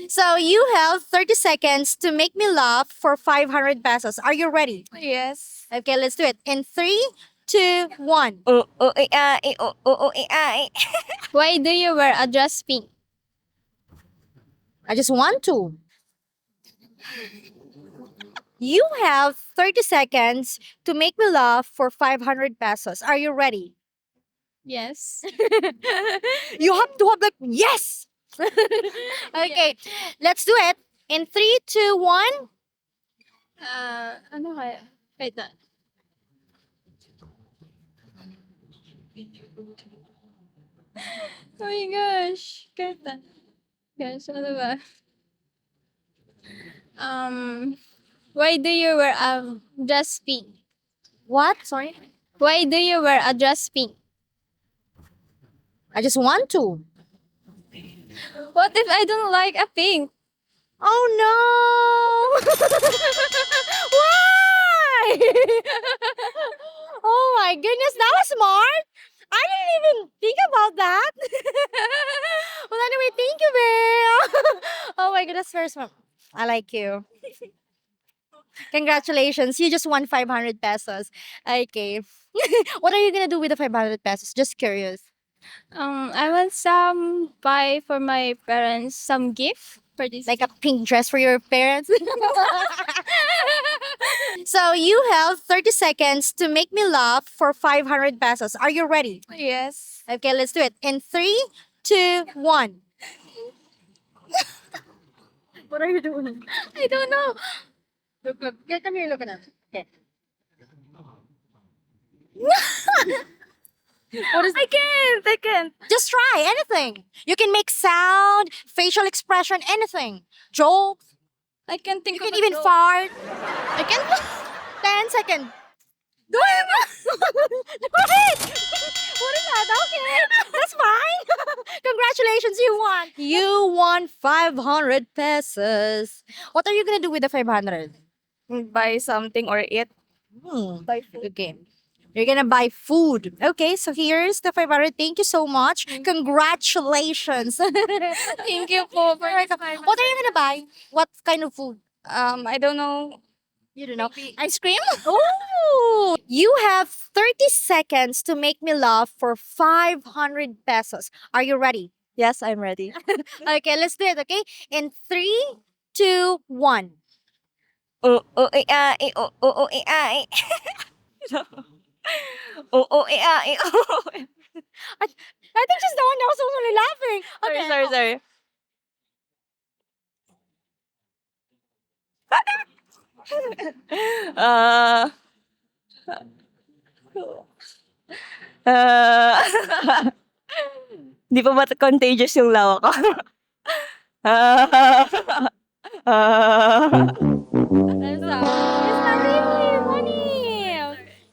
So you have 30 seconds to make me laugh for 500 pesos. Are you ready? Yes. Okay, let's do it. In 3, 2, 1. Oh, oh, oh, oh, Why do you wear a dress pink? I just want to. You have 30 seconds to make me laugh for 500 pesos. Are you ready? Yes. You have to have like, yes! Okay, let's do it. In 3, 2, 1. Ano kaya? Wait na. Oh my gosh. Kata. Gosh, ano ba? Um, why do you wear a dress pink? What? Sorry? Why do you wear a dress pink? I just want to. What if I don't like a pink? Oh no! Why? Oh my goodness, that was smart. I didn't even think about that. Well, anyway, thank you, babe. Oh my goodness, very smart. I like you. Congratulations, you just won 500 pesos. Okay. What are you gonna do with the 500 pesos? Just curious. I want some buy for my parents some gift for this. Like a pink dress for your parents? So you have 30 seconds to make me laugh for 500 pesos. Are you ready? Yes. Okay, let's do it. In 3, 2, 1. What are you doing? I don't know. Look. Come here, look at us. Okay. What is I can't. Just try anything. You can make sound, facial expression, anything. Jokes. I can't think You of can a even joke. fart. I can't. 10 seconds. Do it! Do it! What is that? Okay, that's fine. Congratulations, you won. You won 500 pesos. What are you gonna do with the 500? Buy something or eat. Buy food. Okay. You're gonna buy food. Okay, so here's the 500. Thank you so much. Congratulations. Thank you po for this What are you gonna buy? What kind of food? I don't know. You don't know. Ice cream? Oh! You have 30 seconds to make me laugh for 500 pesos. Are you ready? Yes, I'm ready. Okay, let's do it, okay? In 3, 2, 1. Oh, oh, oh, oh, oh, oh. I think she's the one that was only laughing. Okay. Sorry. Uh, uh, Di pa ba contagious yung lawa ko? It's not really funny.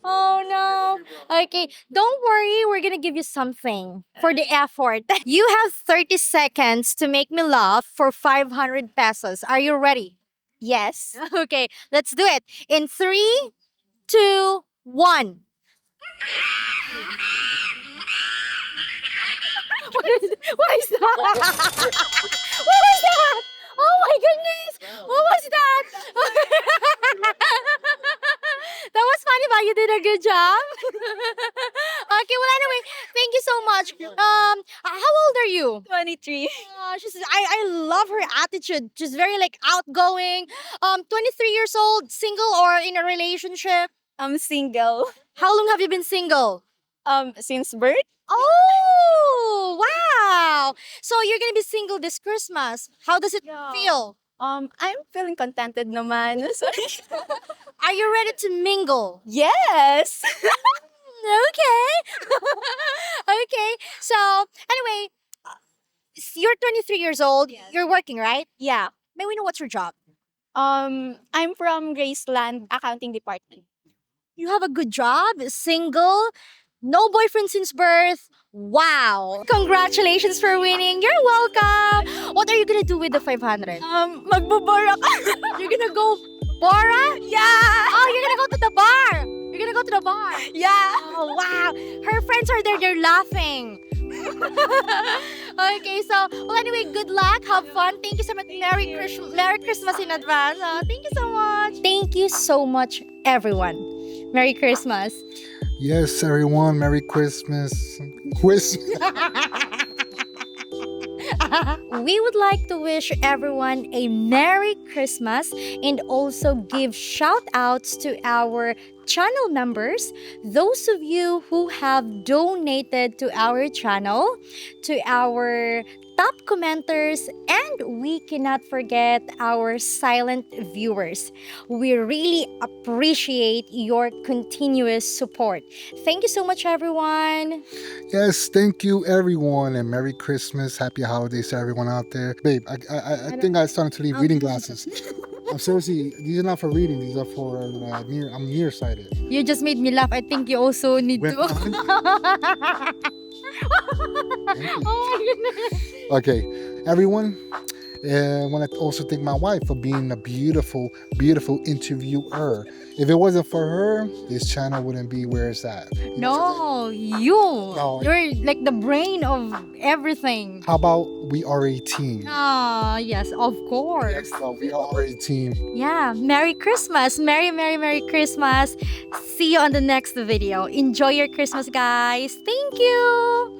Oh no. Okay, don't worry. We're gonna give you something for the effort. You have 30 seconds to make me laugh for 500 pesos. Are you ready? Yes. Okay, let's do it. In 3, 2, 1. What is that? What was that? Oh my goodness! What was that? That was funny, but you did a good job. Okay, well anyway, thank you so much. How old are you? 23. I love her attitude. She's very like outgoing. 23 years old, single or in a relationship. I'm single. How long have you been single? Since birth. Oh, wow. So you're gonna be single this Christmas. How does it Yeah. feel? I'm feeling contented naman. Sorry. Are you ready to mingle? Yes. Okay. Okay. So anyway, you're 23 years old. Yes. You're working, right? Yeah. May we know what's your job? I'm from Graceland Accounting Department. You have a good job, single, no boyfriend since birth. Wow. Congratulations for winning. You're welcome. What are you going to do with the 500? Magbubura ka. You're going to go Bora? Yeah. Oh, you're going to go to the bar. You're going to go to the bar. Yeah. Oh, wow. Her friends are there. They're laughing. Okay, so well anyway, good luck, have fun. Thank you so much. Merry Christmas in advance. Thank you so much. Thank you so much, everyone. Merry Christmas. Yes, everyone, Merry Christmas. Quiz. We would like to wish everyone a Merry Christmas and also give shout outs to our channel members, those of you who have donated to our channel, to our top commenters, and we cannot forget our silent viewers. We really appreciate your continuous support. Thank you so much, everyone. Yes, thank you, everyone, and Merry Christmas. Happy holidays to everyone out there. Babe, I think I started to leave reading glasses. I'm seriously, these are not for reading, these are for I'm nearsighted. You just made me laugh. I think you also need Wait, to. Oh my goodness. Okay, everyone, I want to also thank my wife for being a beautiful, beautiful interviewer. If it wasn't for her, this channel wouldn't be where it's at. No, you. No. You're like the brain of everything. How about we are a team? Ah, yes, of course. Yes, so we are a team. Yeah, Merry Christmas. Merry Christmas. See you on the next video. Enjoy your Christmas, guys. Thank you.